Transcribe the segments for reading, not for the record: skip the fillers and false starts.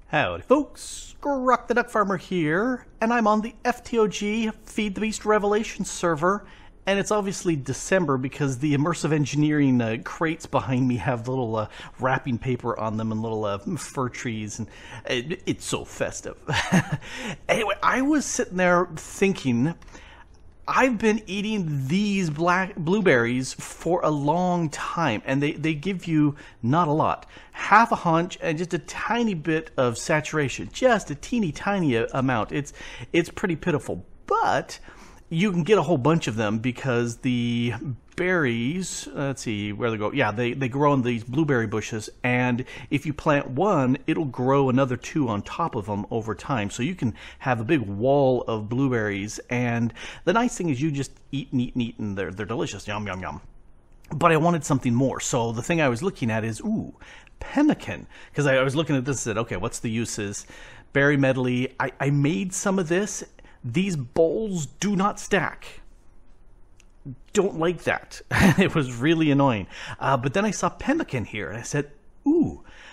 Howdy folks, Grok the DuckFarmer here, and I'm on the FTOG Feed the Beast Revelation server, and it's obviously December because the immersive engineering crates behind me have little wrapping paper on them and little fir trees, and it's so festive. Anyway, I was sitting there thinking, I've been eating these blueberries for a long time, and they give you not a lot. Half a hunch and just a tiny bit of saturation. Just a teeny tiny amount. It's pretty pitiful. But you can get a whole bunch of them because the berries, let's see where they go. Yeah, they grow on these blueberry bushes, and if you plant one, it'll grow another two on top of them over time. So you can have a big wall of blueberries, and the nice thing is you just eat and eat and eat, and they're delicious. Yum, yum, yum. But I wanted something more, so the thing I was looking at is, pemmican. Because I was looking at this and said, okay, what's the uses? Berry medley. I made some of this. These bowls do not stack. Don't like that. It was really annoying. But then I saw pemmican here, and I said,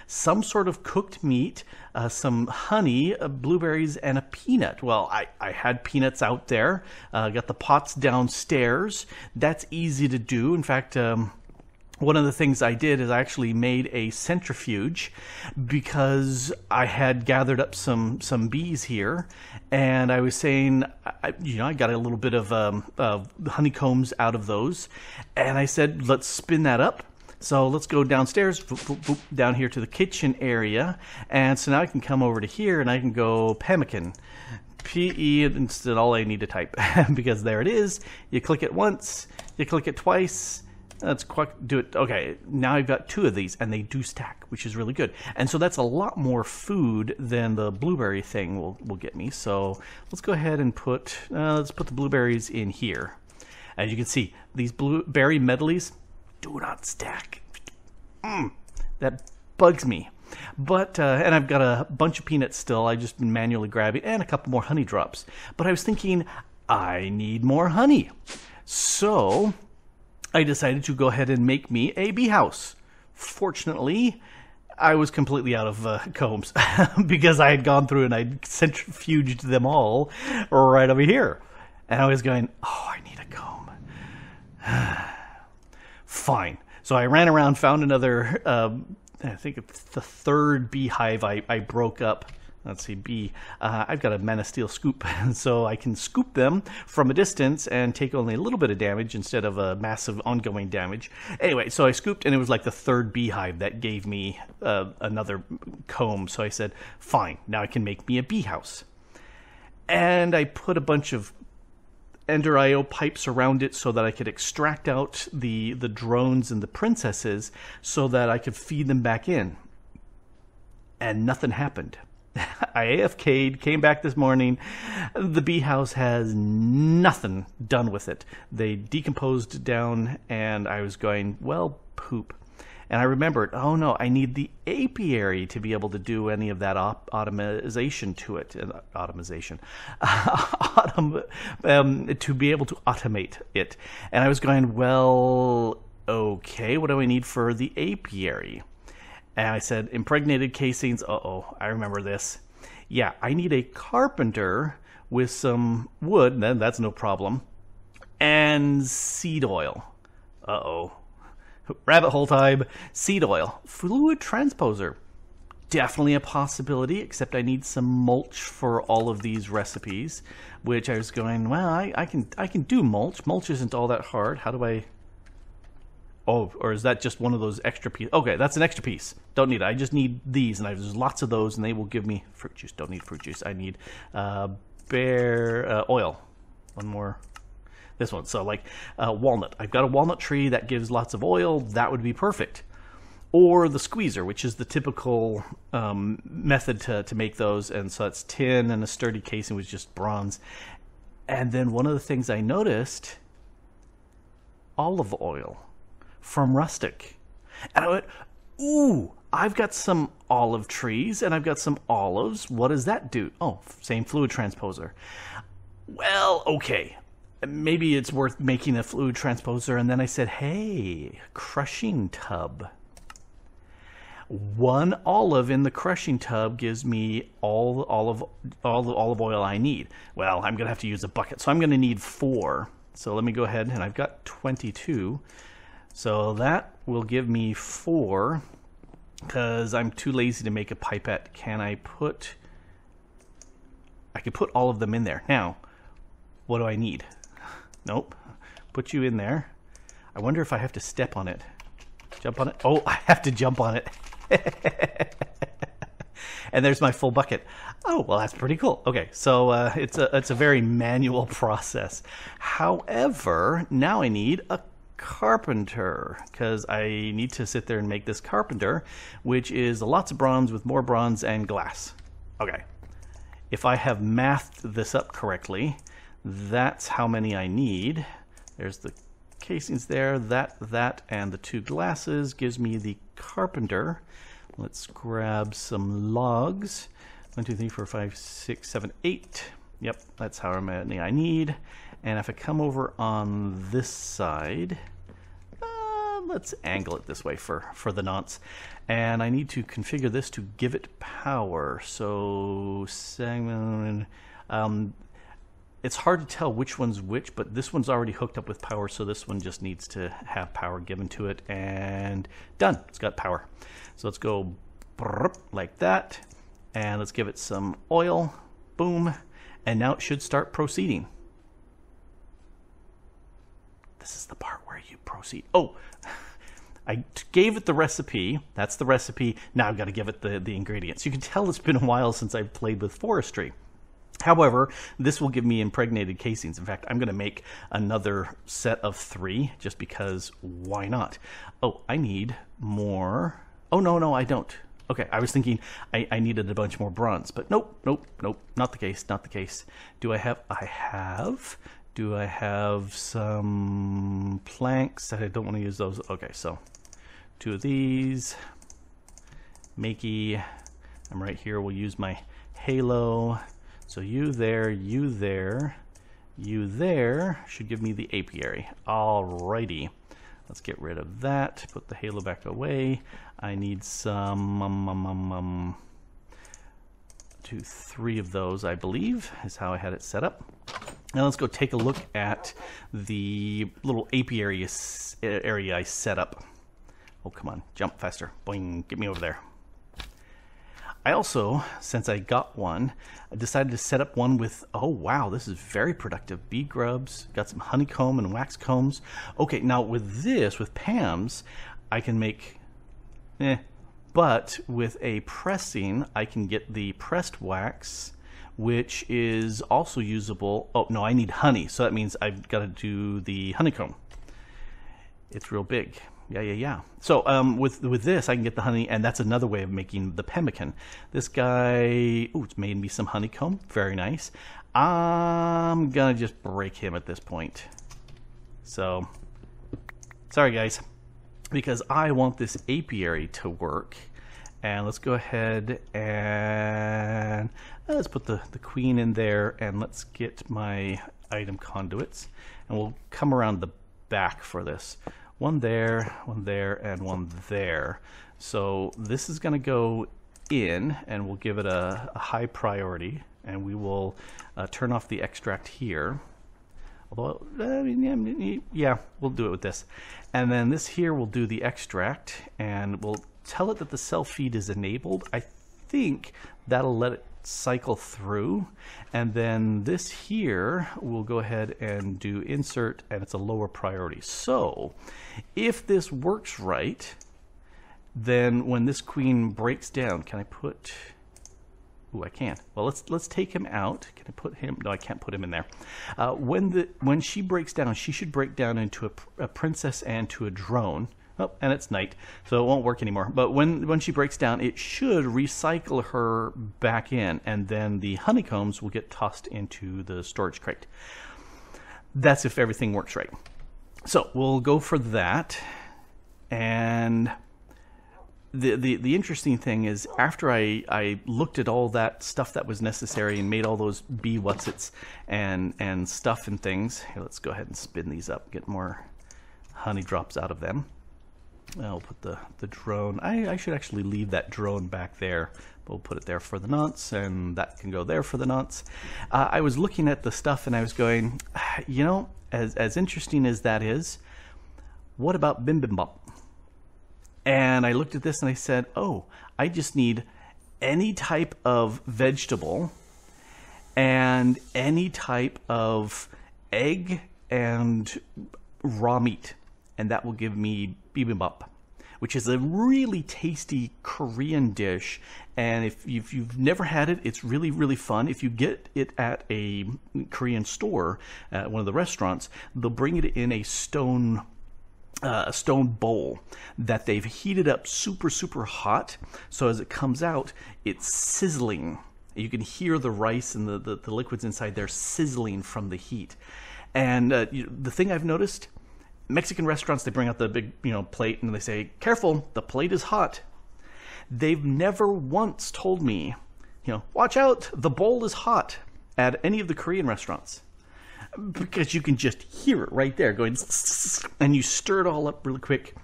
some sort of cooked meat, some honey, blueberries, and a peanut. Well, I had peanuts out there. Got the pots downstairs. That's easy to do. In fact, one of the things I did is I actually made a centrifuge because I had gathered up some bees here, and I was saying, I got a little bit of honeycombs out of those, and I said, let's spin that up. So let's go downstairs, down here to the kitchen area, and so now I can come over to here and I can go pemmican. P-E, instead all I need to type, because there it is. You click it once, you click it twice. Let's do it. Okay, now I've got two of these, and they do stack, which is really good. And so that's a lot more food than the blueberry thing will get me. So let's go ahead and put the blueberries in here. As you can see, these blueberry medleys do not stack. That bugs me. But and I've got a bunch of peanuts still. I just been manually grabbing, and a couple more honey drops. But I was thinking, I need more honey, so I decided to go ahead and make me a bee house. Fortunately, I was completely out of combs because I had gone through and I'd centrifuged them all right over here. And I was going, I need a comb. Fine. So I ran around, found another, I think it's the third beehive I broke up. Let's see, bee. I've got a Man of Steel scoop, so I can scoop them from a distance and take only a little bit of damage instead of a massive ongoing damage. Anyway, so I scooped, and it was like the third beehive that gave me another comb. So I said, fine, now I can make me a bee house. And I put a bunch of Ender IO pipes around it so that I could extract out the drones and the princesses so that I could feed them back in. And nothing happened. I AFK'd, came back this morning. The bee house has nothing done with it. They decomposed down, and I was going, well, poop. And I remembered, oh no, I need the apiary to be able to do any of that automation to it. To be able to automate it. And I was going, well, okay, what do I need for the apiary? And I said, impregnated casings. I remember this. Yeah, I need a carpenter with some wood. That's no problem. And seed oil. Rabbit hole time. Seed oil. Fluid transposer. Definitely a possibility, except I need some mulch for all of these recipes. Which I was going, well, I can do mulch. Mulch isn't all that hard. How do I... or is that just one of those extra pieces? Okay, that's an extra piece. Don't need it. I just need these, and there's lots of those, and they will give me fruit juice. Don't need fruit juice. I need oil. One more. This one. So like walnut. I've got a walnut tree that gives lots of oil. That would be perfect. Or the squeezer, which is the typical method to make those. And so it's tin and a sturdy casing with just bronze. And then one of the things I noticed, olive oil from Rustic. And I went, I've got some olive trees and I've got some olives. What does that do? Same fluid transposer. Well, okay. Maybe it's worth making a fluid transposer. And then I said, hey, crushing tub. 1 olive in the crushing tub gives me all the olive oil I need. Well, I'm going to have to use a bucket, so I'm going to need 4. So let me go ahead, and I've got 22. So that will give me 4, because I'm too lazy to make a pipette. Can I put... I could put all of them in there. Now, what do I need? Nope. Put you in there. I wonder if I have to step on it. Jump on it? Oh, I have to jump on it. And there's my full bucket. Oh, well, that's pretty cool. Okay, so it's a very manual process. However, now I need a carpenter, because I need to sit there and make this carpenter, which is lots of bronze with more bronze and glass. Okay, if I have mathed this up correctly, that's how many I need. There's the casings there, that, and the 2 glasses gives me the carpenter. Let's grab some logs. 1, 2, 3, 4, 5, 6, 7, 8. Yep, that's how many I need. And if I come over on this side, let's angle it this way for the nonce. And I need to configure this to give it power. So segment, it's hard to tell which one's which, but this one's already hooked up with power, so this one just needs to have power given to it, and done. It's got power. So let's go like that, and let's give it some oil. Boom. And now it should start proceeding. This is the part where you proceed. Oh, I gave it the recipe. That's the recipe. Now I've got to give it the ingredients. You can tell it's been a while since I've played with forestry. However, this will give me impregnated casings. In fact, I'm going to make another set of 3 just because why not? Oh, I need more. Oh, no, I don't. Okay, I was thinking I needed a bunch more bronze, but nope, not the case, not the case. Do I have? Do I have some planks? I don't want to use those. Okay, so 2 of these. Makey. I'm right here. We'll use my halo. So you there, you there, you there should give me the apiary. Alrighty. Let's get rid of that. Put the halo back away. I need some 2, 3 of those, I believe, is how I had it set up. Now let's go take a look at the little apiary area I set up. Oh, come on, jump faster. Boing, get me over there. I also, since I got one, I decided to set up one with, oh wow, this is very productive. Bee grubs, got some honeycomb and wax combs. Okay, now with this, with Pam's, I can make, but with a pressing, I can get the pressed wax, which is also usable. Oh no, I need honey, so that means I've got to do the honeycomb. It's real big. Yeah. So with this, I can get the honey, and that's another way of making the pemmican. This guy, ooh, it's made me some honeycomb. Very nice. I'm gonna just break him at this point. So, sorry guys, because I want this apiary to work. And let's go ahead and let's put the queen in there, and let's get my item conduits, and we'll come around the back for this. One there, and one there. So this is going to go in, and we'll give it a high priority, and we will turn off the extract here. Although, I mean, yeah, we'll do it with this. And then this here will do the extract, and we'll tell it that the cell feed is enabled. I think that'll let it cycle through, and then this here we'll go ahead and do insert, and it's a lower priority. So if this works right, then when this queen breaks down, can I put, ooh, I can't. Well, let's take him out. Can I put him? No, I can't put him in there. When she breaks down, she should break down into a princess and to a drone. Oh, and it's night, so it won't work anymore. But when she breaks down, it should recycle her back in, and then the honeycombs will get tossed into the storage crate. That's if everything works right. So we'll go for that. And the interesting thing is, after I looked at all that stuff that was necessary and made all those bee whatsits and stuff and things. Here, let's go ahead and spin these up, get more honey drops out of them. I'll put the drone. I should actually leave that drone back there. We'll put it there for the nonce, and that can go there for the nonce. I was looking at the stuff and I was going, you know, as interesting as that is, what about bibimbap? And I looked at this and I said, oh, I just need any type of vegetable and any type of egg and raw meat, and that will give me bibimbap, which is a really tasty Korean dish. And if you've never had it, it's really, really fun. If you get it at a Korean store, at one of the restaurants, they'll bring it in a stone bowl that they've heated up super, super hot. So as it comes out, it's sizzling. You can hear the rice and the liquids inside there sizzling from the heat. And the thing I've noticed, Mexican restaurants, they bring out the big, plate and they say, careful, the plate is hot. They've never once told me, watch out, the bowl is hot at any of the Korean restaurants. Because you can just hear it right there going, and you stir it all up really quick.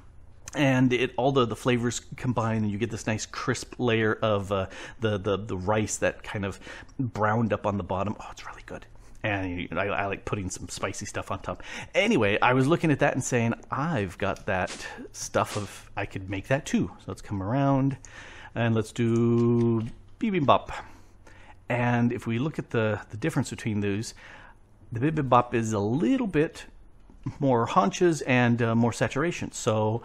And all the flavors combine, and you get this nice crisp layer of the rice that kind of browned up on the bottom. Oh, it's really good. And I like putting some spicy stuff on top. Anyway, I was looking at that and saying, I've got that stuff I could make that too. So let's come around and let's do bibimbap. And if we look at the difference between those, the bibimbap is a little bit more haunches and more saturation. So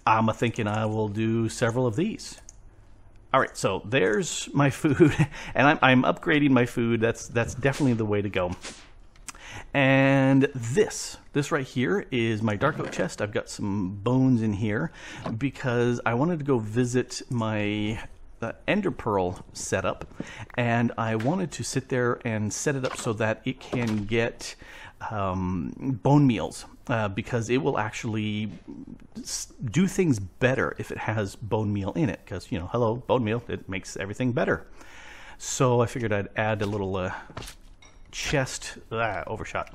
I'm thinking I will do several of these. All right, so there's my food, and I'm upgrading my food. That's definitely the way to go. And this right here is my dark oak chest. I've got some bones in here because I wanted to go visit my ender pearl setup, and I wanted to sit there and set it up so that it can get bone meals, because it will actually do things better if it has bone meal in it, because hello, bone meal, it makes everything better. So I figured I'd add a little chest, overshot.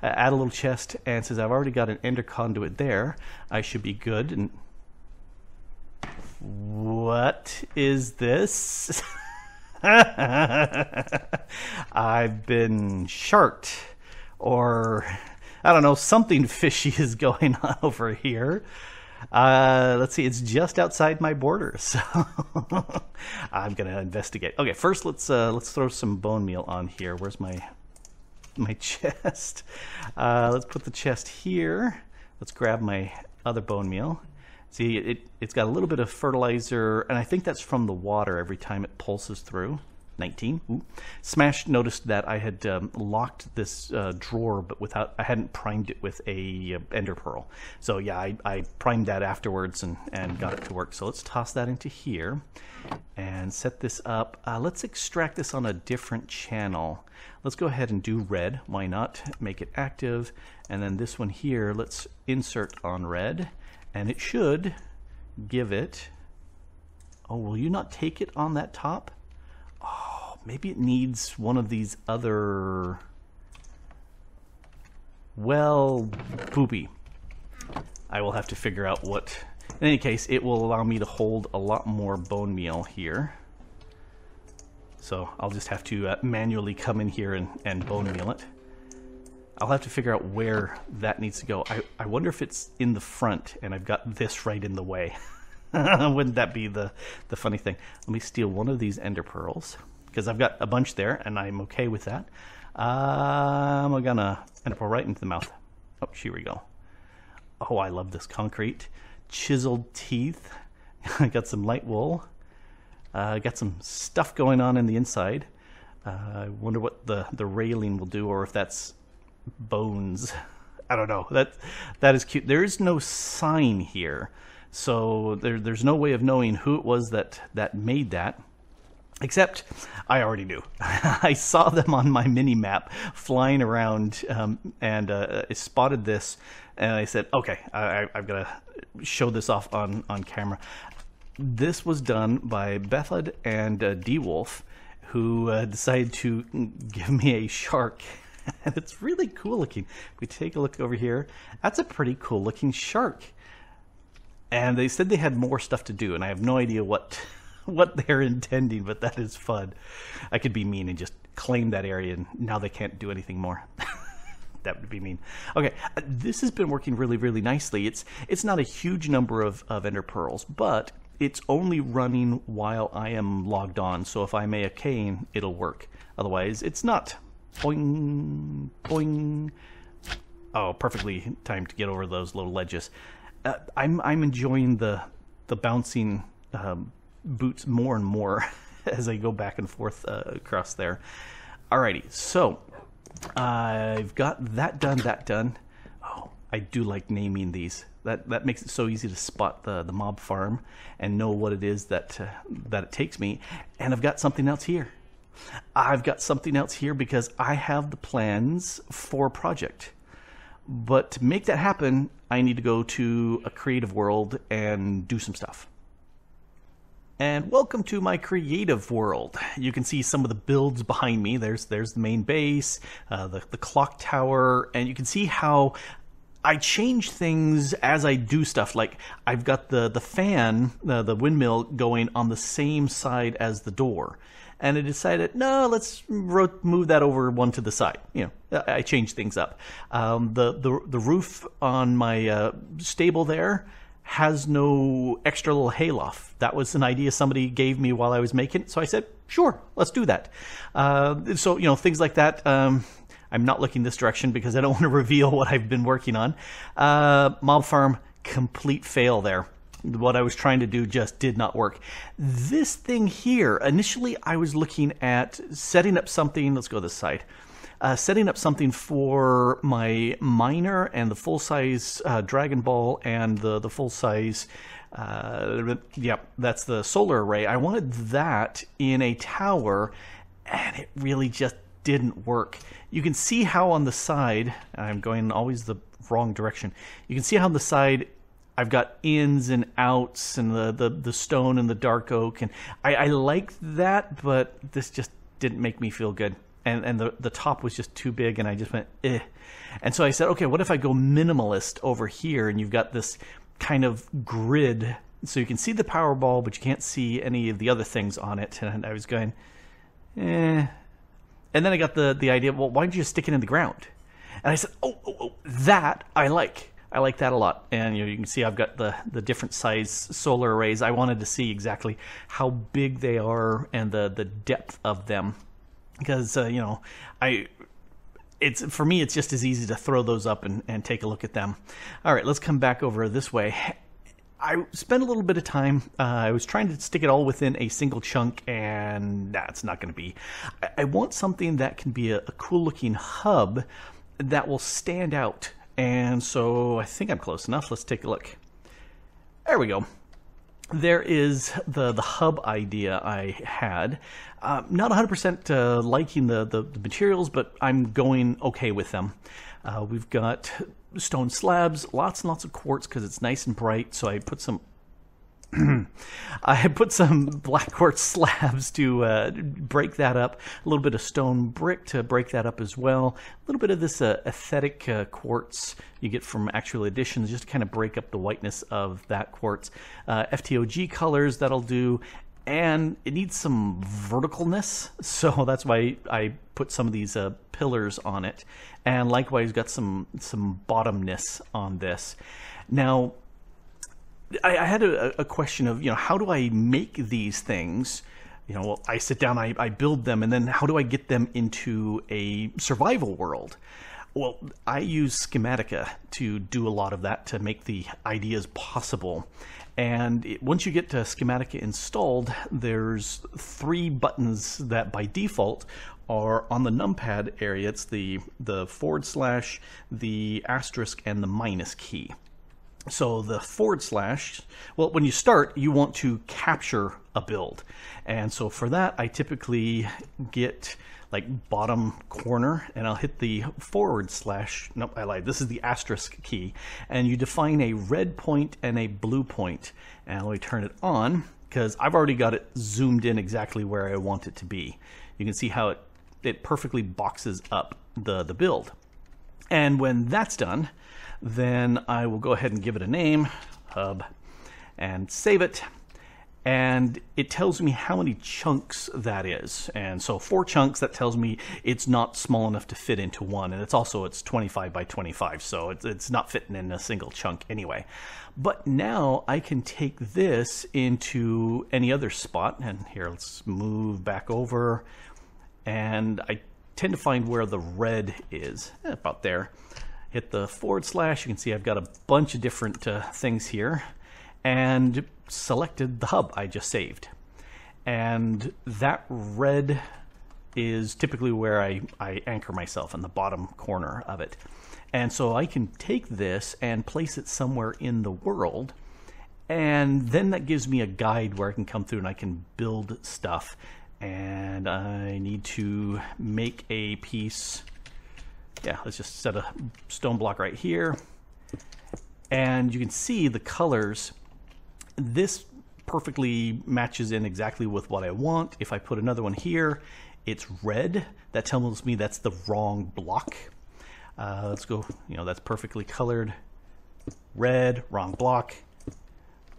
Add a little chest, and since I've already got an ender conduit there, I should be good. And what is this? I've been sharked, or I don't know, something fishy is going on over here. Let's see, it's just outside my border, so I'm gonna investigate. Okay, first let's throw some bone meal on here. Where's my chest? Let's put the chest here. Let's grab my other bone meal. See, it's got a little bit of fertilizer, and I think that's from the water every time it pulses through. 19. Ooh. Smash noticed that I had locked this drawer, but I hadn't primed it with a ender pearl. So yeah, I primed that afterwards and got it to work. So let's toss that into here and set this up. Let's extract this on a different channel. Let's go ahead and do red. Why not? Make it active. And then this one here, let's insert on red. And it should give it... Oh, will you not take it on that top? Oh, maybe it needs one of these other... Well, poopy. I will have to figure out what... In any case, it will allow me to hold a lot more bone meal here. So I'll just have to manually come in here and bone meal it. I'll have to figure out where that needs to go. I wonder if it's in the front and I've got this right in the way. Wouldn't that be the funny thing? Let me steal one of these ender pearls, because I've got a bunch there and I'm okay with that. I'm gonna ender pearl right into the mouth. Oh, here we go. Oh, I love this concrete. Chiseled teeth. I got some light wool. Got some stuff going on in the inside. I wonder what the railing will do, or if that's bones. I don't know. That is cute. There is no sign here, so there's no way of knowing who it was that made that, except I already knew. I saw them on my mini map flying around, and I spotted this, and I said, okay, I've got to show this off on camera. This was done by Bethod and Dwolfe, who decided to give me a shark. And it's really cool looking. If we take a look over here, that's a pretty cool looking shark. And they said they had more stuff to do, and I have no idea what what they're intending, but that is fun. I could be mean and just claim that area, and now they can't do anything more. That would be mean. Okay, this has been working really, really nicely. It's not a huge number of ender pearls, but it's only running while I am logged on. So if I may a cane, it'll work. Otherwise, it's not. Boing, boing. Oh, perfectly timed to get over those little ledges. I'm enjoying the bouncing boots more and more as I go back and forth across there. Alrighty, so I've got that done. Oh, I do like naming these. That makes it so easy to spot the mob farm and know what it is that it takes me. And I've got something else here. I've got something else here because I have the plans for a project. But to make that happen, I need to go to a creative world and do some stuff. And welcome to my creative world. You can see some of the builds behind me. There's the main base, the clock tower, and you can see how I change things as I do stuff. Like I've got the fan, the windmill going on the same side as the door. And I decided, no, let's move that over one to the side. You know, I changed things up. The roof on my stable there has no extra little hayloft. That was an idea somebody gave me while I was making it. So I said, sure, let's do that. So, you know, things like that. I'm not looking this direction because I don't want to reveal what I've been working on. Mob farm, complete fail there. What I was trying to do just did not work. This thing here, initially I was looking at setting up something, let's go this side, setting up something for my miner and the full-size Dragon Ball and the full-size, that's the solar array. I wanted that in a tower, and it really just didn't work. You can see how on the side, I'm going always the wrong direction, you can see how on the side I've got ins and outs and the stone and the dark oak, and I like that, but this just didn't make me feel good. And the top was just too big, and I just went, eh. And so I said, okay, what if I go minimalist over here, and you've got this kind of grid, so you can see the power ball, but you can't see any of the other things on it. And I was going, eh. And then I got the idea, well, why don't you just stick it in the ground? And I said, oh, that I like. I like that a lot. And you can see I've got the different size solar arrays. I wanted to see exactly how big they are and the depth of them. Because, for me, it's just as easy to throw those up and take a look at them. All right, let's come back over this way. I spent a little bit of time. I was trying to stick it all within a single chunk, and that's not going to be. I want something that can be a cool-looking hub that will stand out. And so I think I'm close enough. Let's take a look. There we go. There is the hub idea I had. Not 100% liking the materials, but I'm going okay with them. We've got stone slabs, lots and lots of quartz because it's nice and bright. So I put some black quartz slabs to break that up. A little bit of stone brick to break that up as well. A little bit of this aesthetic quartz you get from actual additions just to kind of break up the whiteness of that quartz. FTOG colors, that'll do. And it needs some verticalness, so that's why I put some of these pillars on it. And likewise got some bottomness on this. Now, I had a question of, how do I make these things? Well, I sit down, I build them, and then how do I get them into a survival world? Well, I use Schematica to do a lot of that to make the ideas possible. And once you get to Schematica installed, there's 3 buttons that by default are on the numpad area. It's the /, the asterisk, and the minus key. So the /, well, when you start, you want to capture a build. And so for that, I typically get like bottom corner, and I'll hit the /, nope, I lied, this is the asterisk key. And you define a red point and a blue point. And let me turn it on, because I've already got it zoomed in exactly where I want it to be. You can see how it perfectly boxes up the build. And when that's done, then I will go ahead and give it a name, hub. and save it. And it tells me how many chunks that is. And so 4 chunks, that tells me it's not small enough to fit into one. And it's 25 by 25, so it's not fitting in a single chunk anyway. But now I can take this into any other spot. And here, let's move back over. And I tend to find where the red is, about there. Hit the /. You can see I've got a bunch of different things here. And selected the hub I just saved. And that red is typically where I anchor myself, in the bottom corner of it. And so I can take this and place it somewhere in the world, and then that gives me a guide where I can come through and I can build stuff. And I need to make a piece. Yeah, let's just set a stone block right here. And you can see the colors. This perfectly matches in exactly with what I want. If I put another one here, it's red. That tells me that's the wrong block. Let's go, that's perfectly colored. Red, wrong block.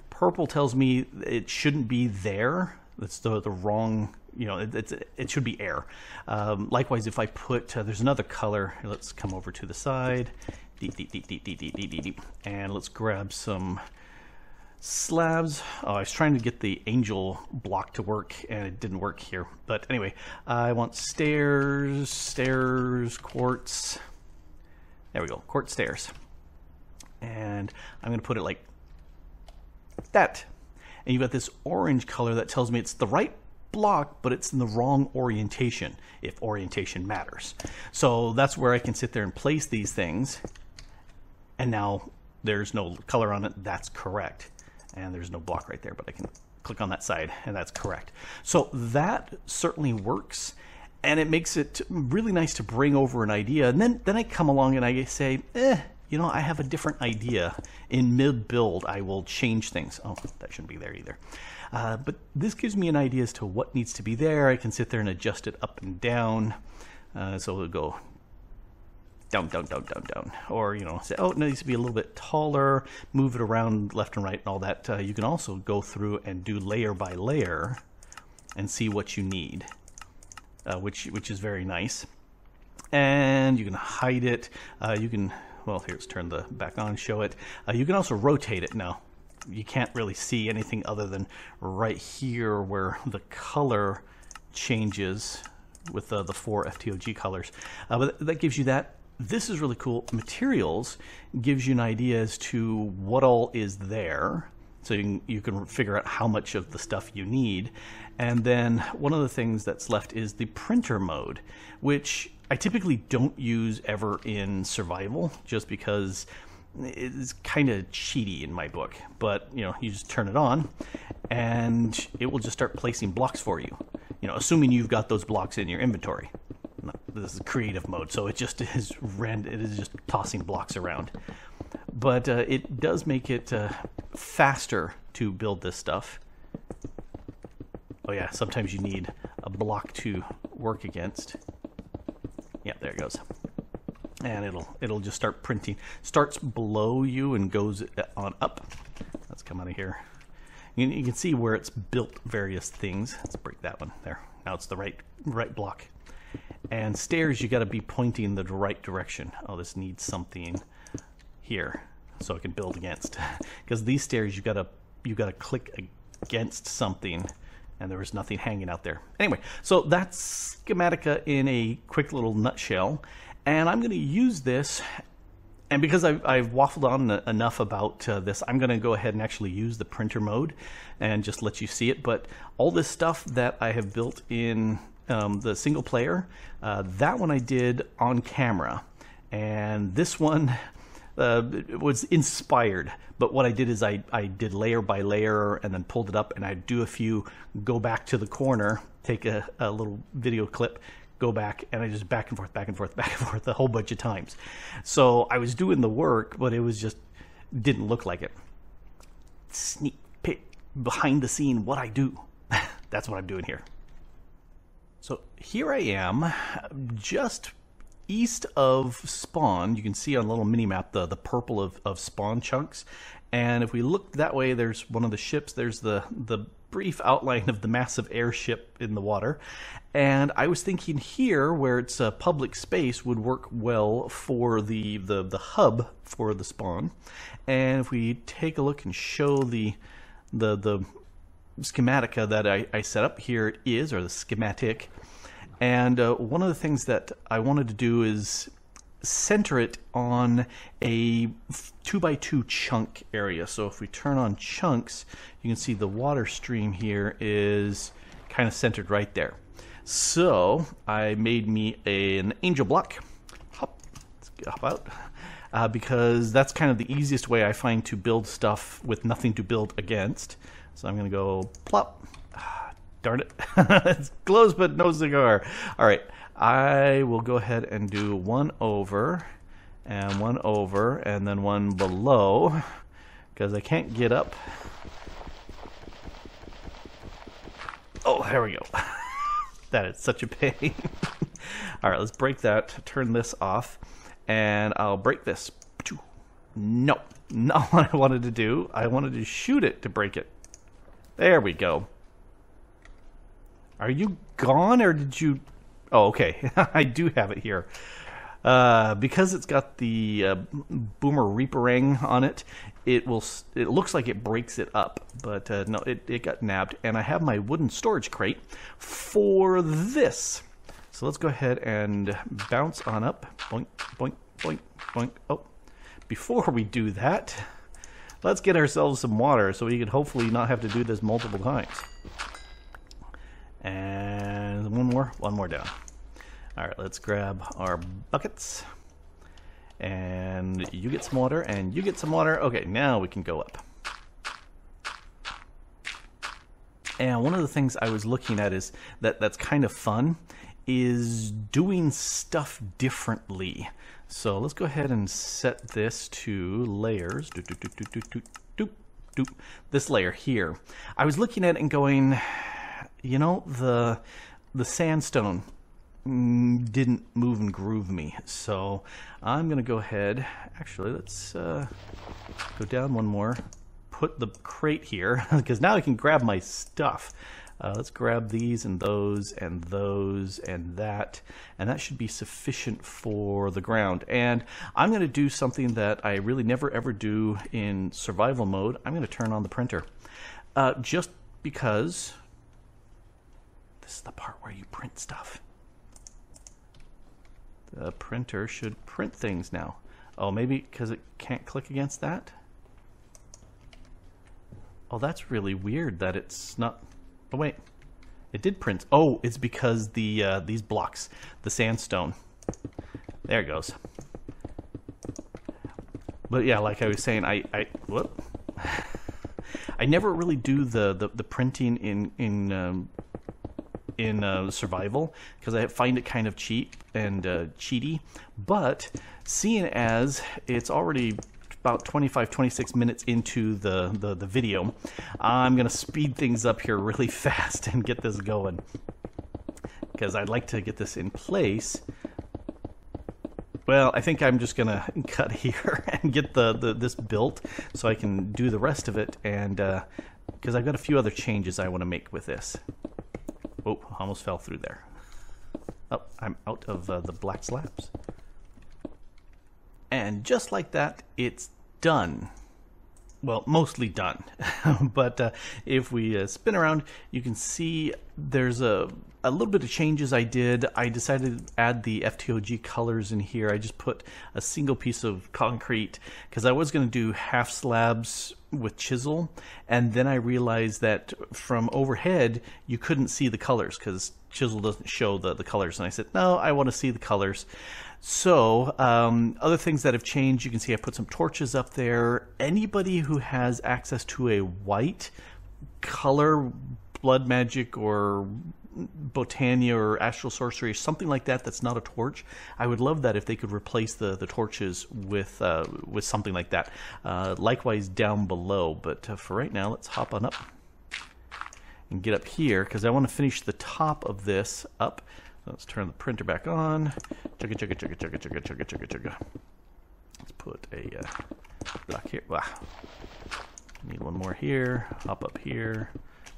Purple tells me it shouldn't be there. That's the wrong, it should be air. Likewise, if I put, there's another color. Let's come over to the side. And let's grab some slabs. Oh, I was trying to get the angel block to work and it didn't work here. But anyway, I want stairs, quartz. There we go, quartz stairs. And I'm going to put it like that. And you've got this orange color that tells me it's the right block, but it's in the wrong orientation, if orientation matters. So that's where I can sit there and place these things. And now there's no color on it. That's correct. And there's no block right there, but I can click on that side and that's correct. So that certainly works, and it makes it really nice to bring over an idea. And then I come along and I say, I have a different idea. In mid-build, I will change things. Oh, that shouldn't be there either. But this gives me an idea as to what needs to be there. I can sit there and adjust it up and down. So we'll go down, or say, oh, it needs to be a little bit taller, move it around left and right and all that. You can also go through and do layer by layer and see what you need, which is very nice. And you can hide it. You can, well, here, let's turn the back on, show it. You can also rotate it. Now you can't really see anything other than right here where the color changes with the 4 FTOG colors, but that gives you that. This is really cool. Materials gives you an idea as to what all is there, so you can figure out how much of the stuff you need. And then one of the things that's left is the printer mode, which I typically don't use ever in survival, just because it's kind of cheaty in my book. But you just turn it on and it will just start placing blocks for you, assuming you've got those blocks in your inventory. This is creative mode, so it just is random. It is just tossing blocks around, but it does make it faster to build this stuff. Oh yeah, sometimes you need a block to work against. Yeah, there it goes. And it'll just start printing. Starts below you and goes on up. Let's come out of here. You can see where it's built various things. Let's break that one there. Now it's the right block. And stairs, you got to be pointing the right direction. Oh, this needs something here so I can build against. Because these stairs, you got to click against something, and there was nothing hanging out there. Anyway, so that's Schematica in a quick little nutshell. And I'm going to use this, and because I've waffled on enough about this, I'm going to go ahead and actually use the printer mode and just let you see it. But all this stuff that I have built in the single player, that one I did on camera, and this one was inspired. But what I did is I did layer by layer and then pulled it up, and I'd do a few, go back to the corner, take a little video clip, go back, and I just back and forth a whole bunch of times. So I was doing the work, but it was just didn't look like it. Sneak peek behind the scene what I do. That's what I'm doing here. So here I am, just east of spawn, you can see on a little mini-map the purple of spawn chunks. And if we look that way, there's one of the ships. There's the brief outline of the massive airship in the water. And I was thinking here, where it's a public space, would work well for the hub for the spawn. And if we take a look and show the schematica that I set up, here it is, or the schematic. And one of the things that I wanted to do is center it on a 2x2 chunk area. So if we turn on chunks, you can see the water stream here is kind of centered right there. So I made me an angel block. Hop, let's hop out. Because that's kind of the easiest way I find to build stuff with nothing to build against. So I'm going to go plop. Darn it. It's close but no cigar. All right. I will go ahead and do one over, and then one below, because I can't get up. Oh, there we go. That is such a pain. All right, let's break that, turn this off, and I'll break this. No, not what I wanted to do. I wanted to shoot it to break it. There we go. Are you gone, or did you... Oh, okay. I do have it here. Because it's got the Boomer Reaperang on it, it looks like it breaks it up, but no, it got nabbed. And I have my wooden storage crate for this. So let's go ahead and bounce on up. Boink, boink, boink, boink. Oh, before we do that, let's get ourselves some water so we can hopefully not have to do this multiple times. And one more down. All right, let's grab our buckets. And you get some water, and you get some water. Okay, now we can go up. And one of the things I was looking at is that's kind of fun, is doing stuff differently. So let's go ahead and set this to layers. This layer here. I was looking at it and going, you know, the sandstone didn't move and groove me, so I'm gonna go ahead. Actually, let's go down one more, put the crate here, because now I can grab my stuff. Let's grab these and those and those and that should be sufficient for the ground. And I'm going to do something that I really never ever do in survival mode. I'm going to turn on the printer, just because this is the part where you print stuff. The printer should print things now. Oh, maybe because it can't click against that? Oh, that's really weird that it's not... Oh, wait. It did print. Oh, it's because the these blocks, the sandstone. There it goes. But yeah, like I was saying, I never really do the printing in survival, because I find it kind of cheap and cheaty. But seeing as it's already about 25-26 minutes into the video, I'm gonna speed things up here really fast and get this going, because I'd like to get this in place. Well, I think I'm just gonna cut here and get this built so I can do the rest of it, and because I've got a few other changes I want to make with this. Oh, almost fell through there. Oh, I'm out of the black slabs. And just like that, it's done. Well, mostly done. But if we spin around, you can see there's a little bit of changes I did. I decided to add the FTOG colors in here. I just put a single piece of concrete because I was going to do half slabs with chisel, and then I realized that from overhead you couldn't see the colors because chisel doesn't show the colors, and I said no, I want to see the colors. So other things that have changed, you can see I put some torches up there. Anybody who has access to a white color, blood magic or Botania or astral sorcery, something like that, that's not a torch, I would love that if they could replace the torches with something like that. Likewise down below, but for right now, let's hop on up and get up here because I want to finish the top of this up. Let's turn the printer back on. Chugga, chugga, chugga, chugga, chugga, chugga, chugga, chugga. Let's put a block here. Wow. Need one more here. Hop up here.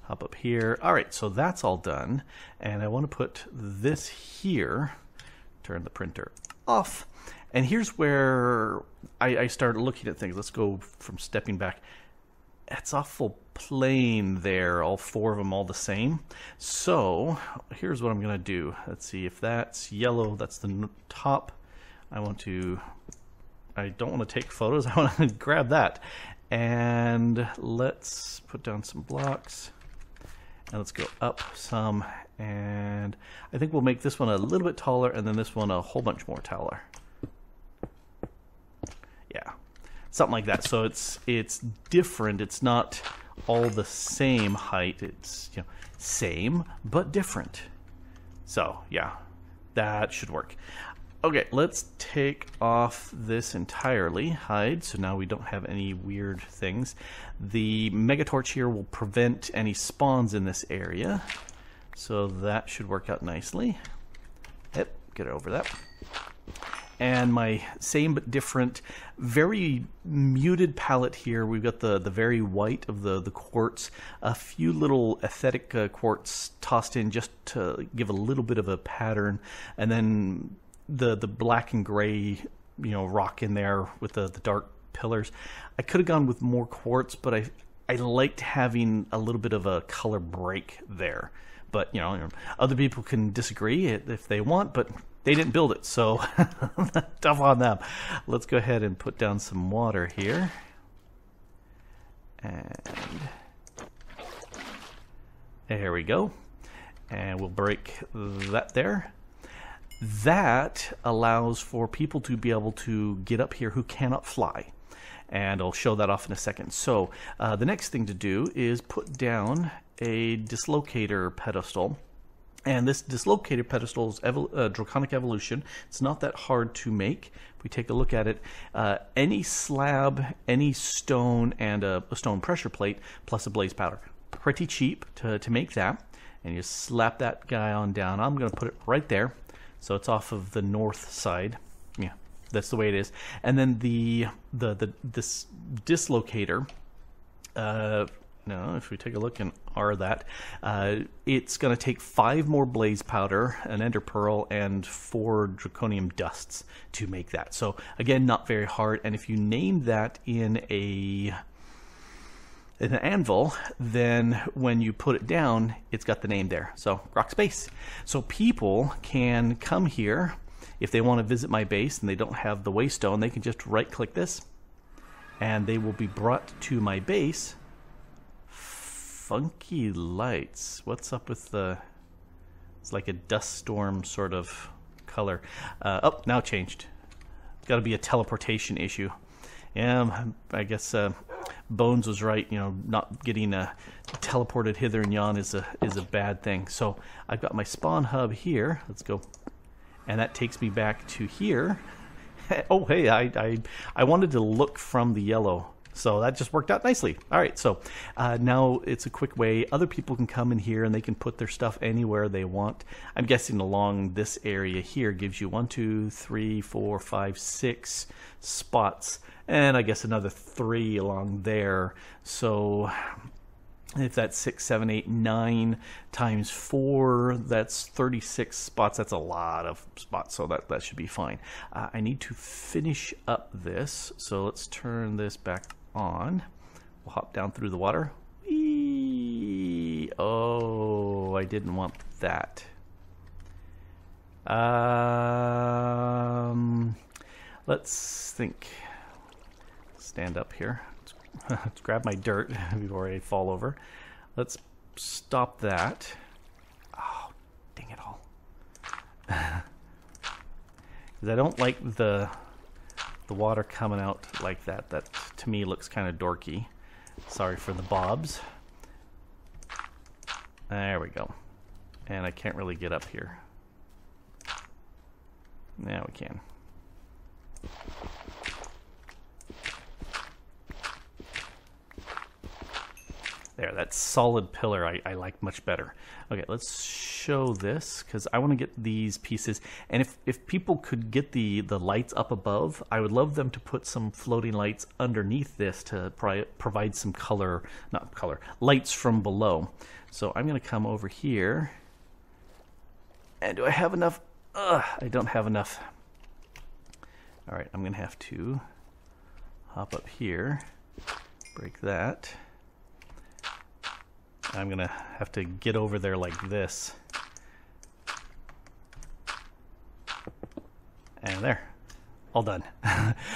Hop up here. All right, so that's all done. And I want to put this here. Turn the printer off. And here's where I started looking at things. Let's go from stepping back. It's awful plain there, all four of them all the same. So here's what I'm going to do. Let's see if that's yellow. That's the top. I don't want to take photos. I want to grab that. And let's put down some blocks. And let's go up some. And I think we'll make this one a little bit taller and then this one a whole bunch more taller. Yeah, something like that. So it's different. It's not all the same height. It's, you know, same but different. So yeah, that should work. Okay, let's take off this entirely. Hide, so now we don't have any weird things. The Megatorch here will prevent any spawns in this area. So that should work out nicely. Yep, get over that. And my same but different, very muted palette here. We've got the very white of the quartz, a few little aesthetic quartz tossed in just to give a little bit of a pattern, and then the black and gray, you know, rock in there with the dark pillars. I could have gone with more quartz, but I liked having a little bit of a color break there. But you know, other people can disagree if they want, but they didn't build it, so tough on them. Let's go ahead and put down some water here. And there we go. And we'll break that there. That allows for people to be able to get up here who cannot fly. And I'll show that off in a second. So the next thing to do is put down a dislocator pedestal. And this dislocator pedestal is Draconic Evolution. It's not that hard to make. If we take a look at it, any slab, any stone, and a stone pressure plate, plus a blaze powder. Pretty cheap to make that. And you slap that guy on down. I'm going to put it right there. So it's off of the north side. Yeah, that's the way it is. And then this dislocator, no, if we take a look and R that, it's going to take 5 more blaze powder, an ender pearl, and 4 draconium dusts to make that. So again, not very hard. And if you name that in an anvil, then when you put it down, it's got the name there. So Grok Space. So people can come here if they want to visit my base and they don't have the waystone. They can just right click this and they will be brought to my base. Funky lights. What's up with it's like a dust storm sort of color. Oh, now changed. It's got to be a teleportation issue. Yeah, I guess Bones was right. You know, not getting teleported hither and yon is a bad thing. So I've got my spawn hub here. Let's go, and that takes me back to here. Oh, hey, I wanted to look from the yellow, so that just worked out nicely. All right, so now it's a quick way. Other people can come in here and they can put their stuff anywhere they want. I'm guessing along this area here gives you 1, 2, 3, 4, 5, 6 spots. And I guess another 3 along there. So if that's 6, 7, 8, 9 times 4, that's 36 spots. That's a lot of spots, so that should be fine. I need to finish up this, so let's turn this back on. We'll hop down through the water. Whee! Oh, I didn't want that. Let's think. Stand up here. Let's grab my dirt before I fall over. Let's stop that. Oh, dang it all. Because I don't like the water coming out like that. That to me looks kind of dorky. Sorry for the bobs. There we go. And I can't really get up here. Now we can. There, that solid pillar I like much better. Okay, let's show this because I want to get these pieces. And if people could get the lights up above, I would love them to put some floating lights underneath this to provide some color, not color, lights from below. So I'm going to come over here. And do I have enough? I don't have enough. All right, I'm going to have to hop up here, break that. I'm going to have to get over there like this. And there, all done.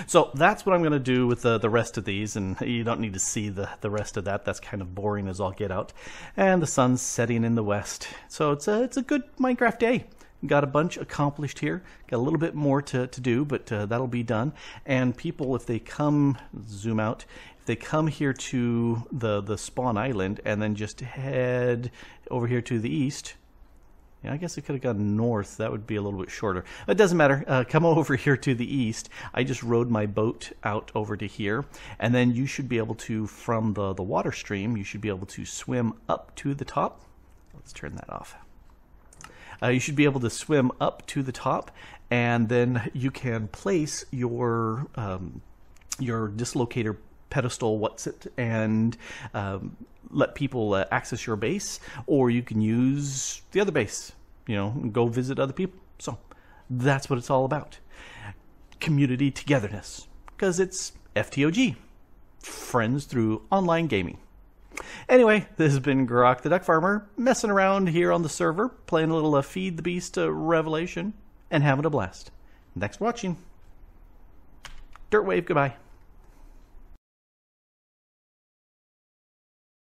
So that's what I'm going to do with the rest of these, and you don't need to see the rest of that. That's kind of boring as all get out. And the sun's setting in the west. So it's a good Minecraft day. Got a bunch accomplished here. Got a little bit more to do, but that'll be done. And people, if they come, zoom out, if they come here to the spawn island and then just head over here to the east, yeah, I guess it could have gone north. That would be a little bit shorter. It doesn't matter. Come over here to the east. I just rode my boat out over to here, and then you should be able to, from the water stream, you should be able to swim up to the top. Let's turn that off. You should be able to swim up to the top, and then you can place your dislocator pedestal, and let people access your base, or you can use the other base, go visit other people. So that's what it's all about. Community togetherness, because it's FTOG, friends through online gaming. Anyway, this has been Grok the Duck Farmer, messing around here on the server, playing a little Feed the Beast Revelation, and having a blast. Thanks for watching. Dirtwave, goodbye.